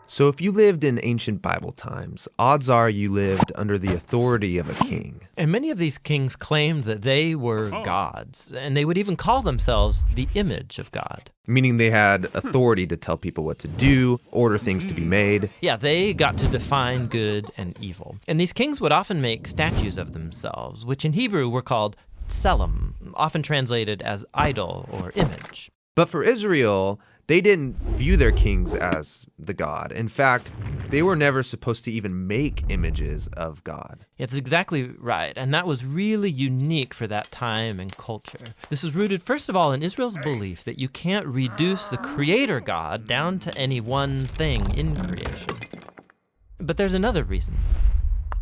So if you lived in ancient Bible times, odds are you lived under the authority of a king. And many of these kings claimed that they were gods, and they would even call themselves the image of God. Meaning they had authority to tell people what to do, order things to be made. Yeah, they got to define good and evil. And these kings would often make statues of themselves, which in Hebrew were called tselem, often translated as idol or image. But for Israel, they didn't view their kings as the God. In fact, they were never supposed to even make images of God. It's exactly right, and that was really unique for that time and culture. This is rooted, first of all, in Israel's belief that you can't reduce the creator God down to any one thing in creation. But there's another reason.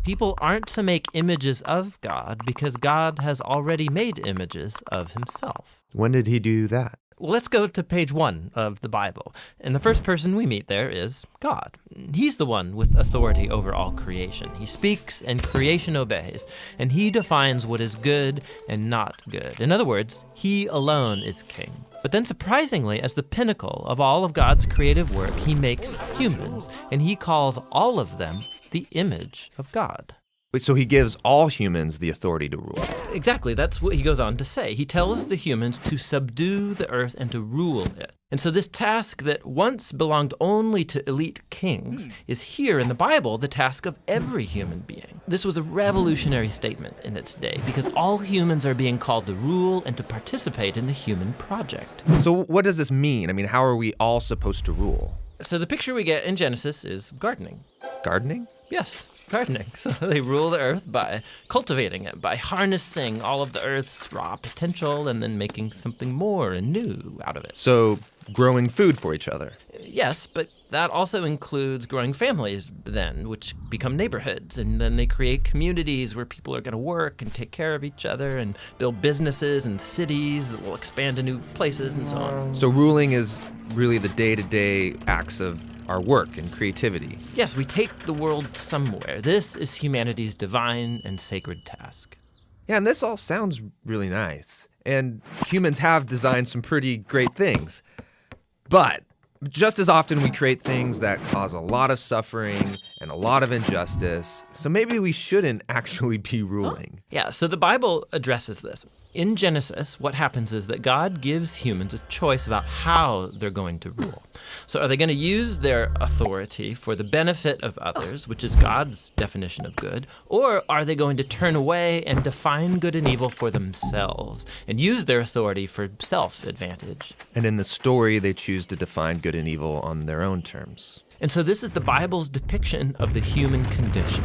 People aren't to make images of God because God has already made images of himself. When did he do that? Well, let's go to page 1 of the Bible. And the first person we meet there is God. He's the one with authority over all creation. He speaks and creation obeys, and he defines what is good and not good. In other words, he alone is king. But then surprisingly, as the pinnacle of all of God's creative work, he makes humans, and he calls all of them the image of God. So he gives all humans the authority to rule. Exactly, that's what he goes on to say. He tells the humans to subdue the earth and to rule it. And so this task that once belonged only to elite kings is here in the Bible the task of every human being. This was a revolutionary statement in its day because all humans are being called to rule and to participate in the human project. So what does this mean? I mean, how are we all supposed to rule? So the picture we get in Genesis is gardening. Gardening? Yes, gardening. So they rule the earth by cultivating it, by harnessing all of the earth's raw potential and then making something more and new out of it. So growing food for each other. Yes, but that also includes growing families then, which become neighborhoods, and then they create communities where people are going to work and take care of each other and build businesses and cities that will expand to new places and so on. So ruling is really the day-to-day acts of our work and creativity. Yes, we take the world somewhere. This is humanity's divine and sacred task. Yeah, and this all sounds really nice. And humans have designed some pretty great things. But just as often we create things that cause a lot of suffering and a lot of injustice. So maybe we shouldn't actually be ruling. Yeah, so the Bible addresses this. In Genesis, what happens is that God gives humans a choice about how they're going to rule. So are they going to use their authority for the benefit of others, which is God's definition of good, or are they going to turn away and define good and evil for themselves and use their authority for self-advantage? And in the story, they choose to define good and evil on their own terms. And so this is the Bible's depiction of the human condition.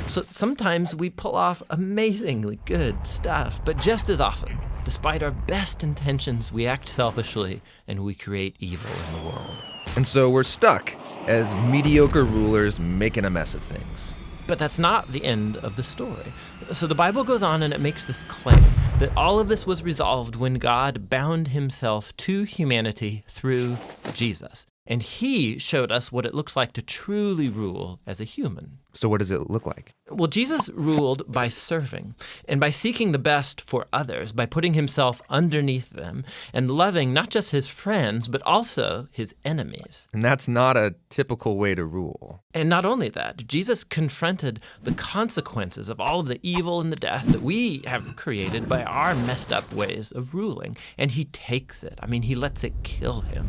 So sometimes we pull off amazingly good stuff, but just as often, despite our best intentions, we act selfishly and we create evil in the world. And so we're stuck as mediocre rulers making a mess of things. But that's not the end of the story. So the Bible goes on and it makes this claim that all of this was resolved when God bound himself to humanity through Jesus. And he showed us what it looks like to truly rule as a human. So what does it look like? Well, Jesus ruled by serving and by seeking the best for others, by putting himself underneath them and loving not just his friends, but also his enemies. And that's not a typical way to rule. And not only that, Jesus confronted the consequences of all of the evil and the death that we have created by our messed up ways of ruling. And he takes it. I mean, he lets it kill him.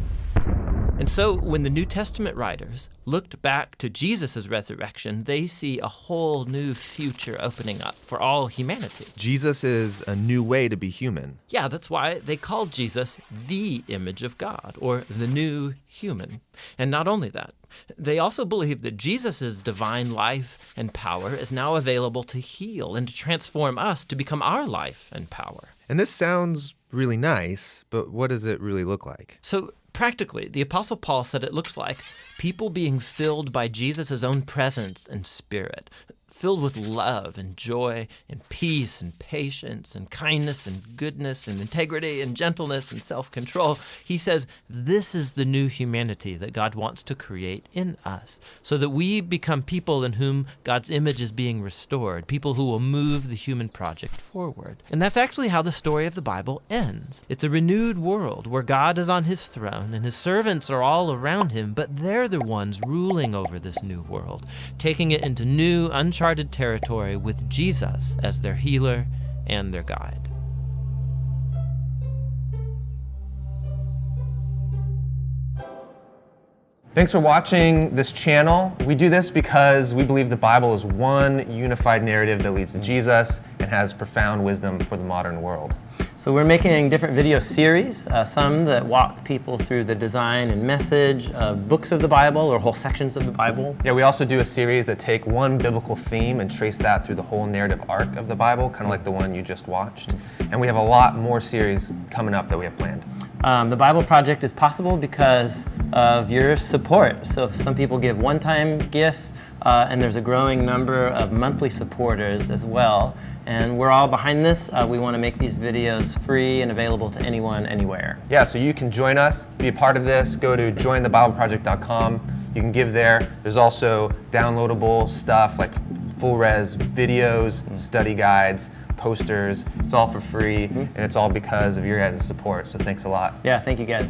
And so when the New Testament writers looked back to Jesus' resurrection, they see a whole new future opening up for all humanity. Jesus is a new way to be human. Yeah, that's why they called Jesus the image of God, or the new human. And not only that, they also believe that Jesus' divine life and power is now available to heal and to transform us to become our life and power. And this sounds really nice, but what does it really look like? So practically, the Apostle Paul said it looks like people being filled by Jesus' own presence and spirit. filled with love and joy and peace and patience and kindness and goodness and integrity and gentleness and self-control. He says this is the new humanity that God wants to create in us, so that we become people in whom God's image is being restored, people who will move the human project forward. And that's actually how the story of the Bible ends. It's a renewed world where God is on his throne and his servants are all around him, but they're the ones ruling over this new world, taking it into new, uncharted territory with Jesus as their healer and their guide. Thanks for watching this channel. We do this because we believe the Bible is one unified narrative that leads to Jesus and has profound wisdom for the modern world. So we're making different video series, some that walk people through the design and message of books of the Bible or whole sections of the Bible. Yeah, we also do a series that take one biblical theme and trace that through the whole narrative arc of the Bible, kind of like the one you just watched. And we have a lot more series coming up that we have planned. The Bible Project is possible because of your support. So some people give one-time gifts, and there's a growing number of monthly supporters as well. And we're all behind this. We want to make these videos free and available to anyone, anywhere. Yeah, so you can join us, be a part of this. Go to jointhebibleproject.com. You can give there. There's also downloadable stuff like full-res videos, study guides, posters. It's all for free, and it's all because of your guys' support. So thanks a lot. Yeah, thank you guys.